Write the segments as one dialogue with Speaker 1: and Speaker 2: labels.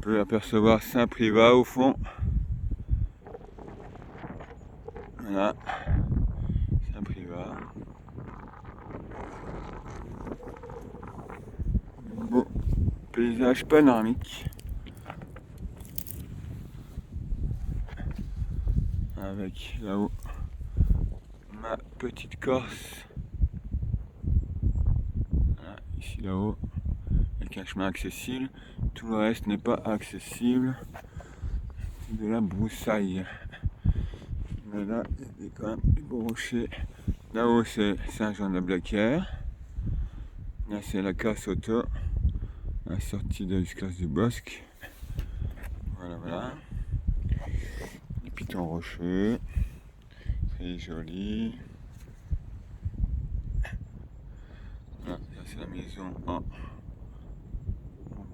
Speaker 1: peut apercevoir Saint-Privat au fond. Voilà, Saint-Privat. Beau paysage panoramique. Avec là-haut ma petite Corse. Voilà, ici là-haut, avec un chemin accessible. Tout le reste n'est pas accessible. C'est de la broussaille. Mais là, il y a quand même des beaux rochers. Là-haut, c'est Saint-Jean-de-la-Blaquière. Là, c'est la casse auto. La sortie de l'Esclasse du Bosque. Voilà, voilà. Les pitons rocheux. Très joli. Là, c'est la maison en bas.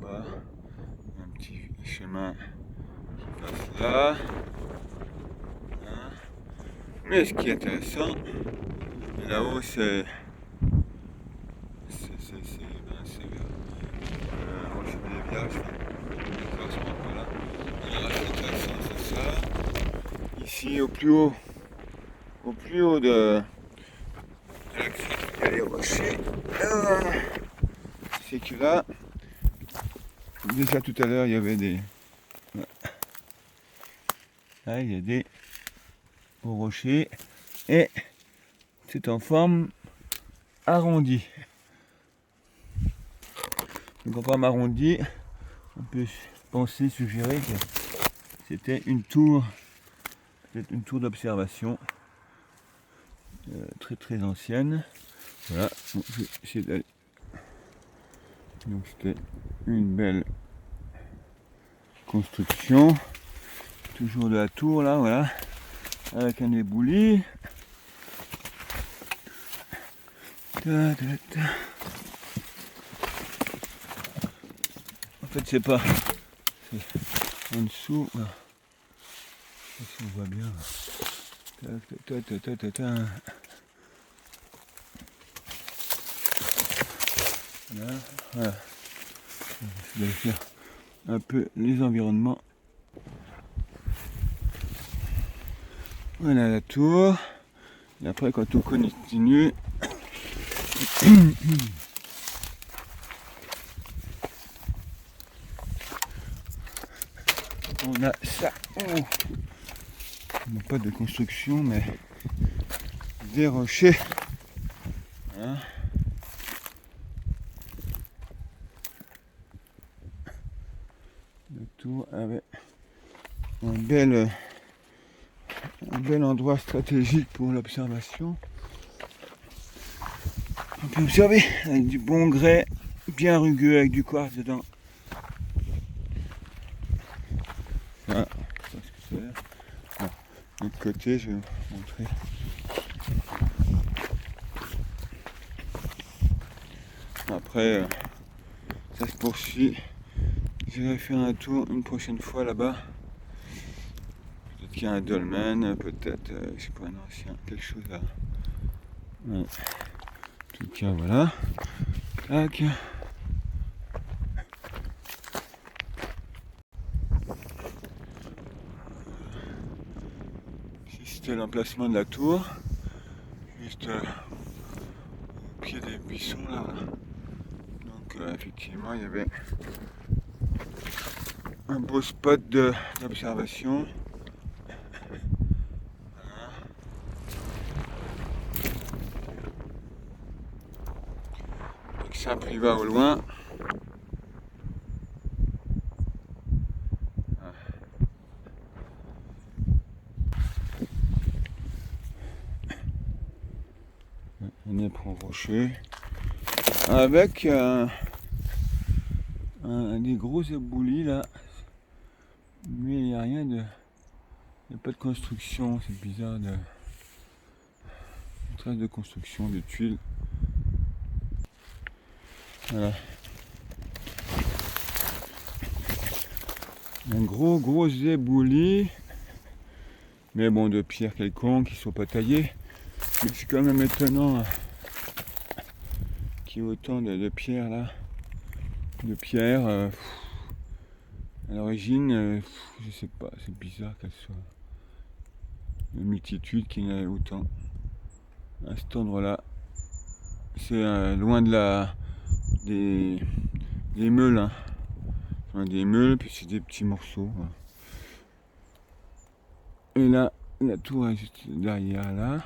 Speaker 1: Un petit chemin qui passe là. Hein. Mais ce qui est intéressant, là-haut, c'est Rocher des Villages. Voilà. Alors, ce qui est intéressant, c'est ça. Ici, au plus haut de les rochers, c'est que là, déjà tout à l'heure, il y avait des... Là, il y a des hauts rochers et c'est en forme arrondie. Donc en forme arrondie, on peut penser, suggérer que c'était une tour, peut-être une tour d'observation très très ancienne. Voilà, donc, donc c'était une belle construction, toujours de la tour là, voilà, avec un éboulis. En fait c'est pas, c'est en dessous, voilà. Si on voit bien. Voilà, voilà. Je vais faire un peu les environnements. Voilà la tour. Et après quand on continue, on a ça. Oh. On n'a pas de construction mais des rochers. Voilà. Le tour avec un bel endroit stratégique pour l'observation. On peut observer avec du bon grès, bien rugueux avec du quartz dedans. Voilà, c'est ce que c'est. Voilà. De l'autre côté, je vais vous montrer. Après, ça se poursuit. Je vais faire un tour une prochaine fois là-bas. Peut-être qu'il y a un dolmen, peut-être, je sais pas, un ancien, quelque chose là. Ouais. En tout cas, voilà. Tac. Ici, c'était l'emplacement de la tour. Juste au pied des buissons là. Donc, effectivement, il y avait un beau spot d'observation. Voilà. Avec Saint-Privat au loin. Un éperon rocheux avec des gros éboulis là, mais il n'y a rien de, il n'y a pas de construction, c'est bizarre, de trace de construction, de tuiles. Voilà, un gros éboulis, mais bon, de pierres quelconques qui ne sont pas taillées, mais c'est quand même étonnant qu'il y ait autant de pierres là, de pierres À l'origine, je sais pas, c'est bizarre qu'elle soit une multitude qu'il y en ait autant. À cet endroit-là, c'est loin des meules, hein. Loin des meules, puis c'est des petits morceaux. Et là, la tour est juste derrière là.